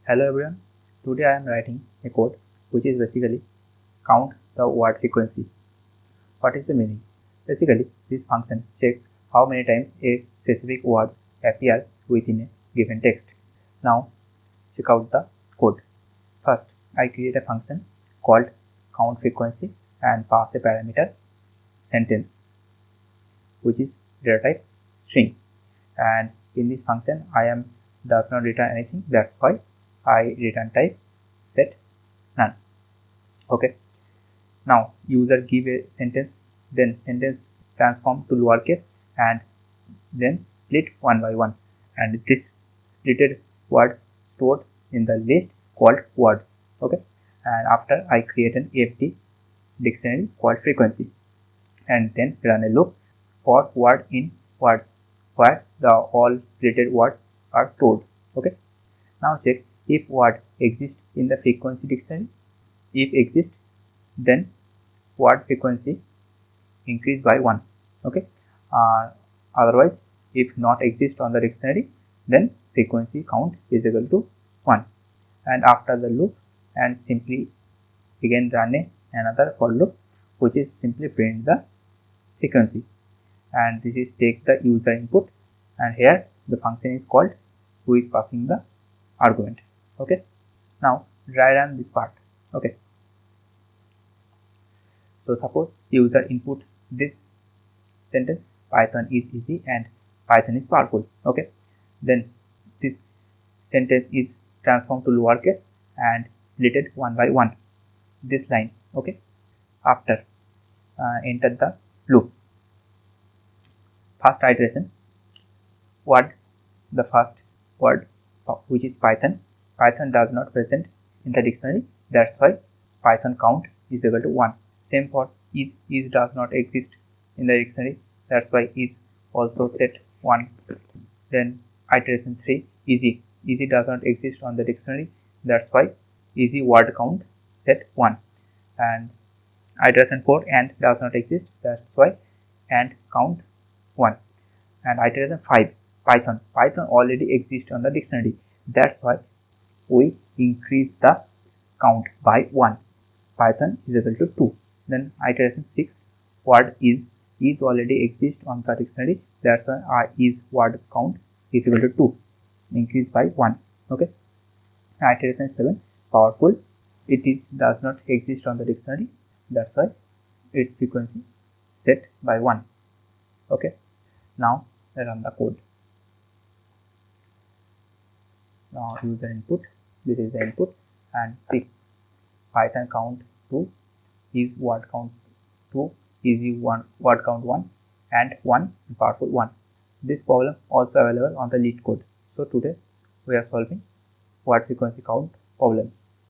Hello everyone, today I am writing a code which is basically count the word frequency. What is the meaning? Basically, this function checks how many times a specific word appears within a given text. Now, check out the code. First, I create a function called count frequency and pass a parameter sentence which is data type string, and in this function I am does not return anything, that's why I return type set none. Okay, now user give a sentence, then sentence transform to lowercase and then split one by one, and this splitted words stored in the list called words. Okay, and after I create an empty dictionary called frequency and then run a loop for word in words where the all splitted words are stored. Okay, now check if word exists in the frequency dictionary. If exists, then word frequency increase by 1. Okay, otherwise if not exist on the dictionary, then frequency count is equal to 1. And after the loop, and simply again run another for loop which is simply print the frequency, and this is take the user input, and here the function is called who is passing the argument. Okay, now try run this part. Okay, so suppose user input this sentence, Python is easy and Python is powerful. Okay, then this sentence is transformed to lowercase and splitted one by one, this line. Okay, after enter the loop. First iteration, word, the first word which is Python does not present in the dictionary, that's why Python count is equal to 1. Same for is does not exist in the dictionary, that's why is also set 1. Then iteration 3, easy does not exist on the dictionary, that's why easy word count set 1. And iteration 4, and does not exist, that's why and count 1. And iteration 5, Python already exists on the dictionary, that's why we increase the count by 1. Python is equal to 2. Then iteration 6, word is already exists on the dictionary, that's why is word count is equal to 2, increase by 1. Okay, iteration 7, powerful, it is does not exist on the dictionary, that's why its frequency set by 1. Okay, now run the code. Now user input, this is the input, and see Python count 2, is word count 2, easy 1 word count 1, and 1 powerful 1. This problem also available on the LeetCode. So today we are solving word frequency count problem.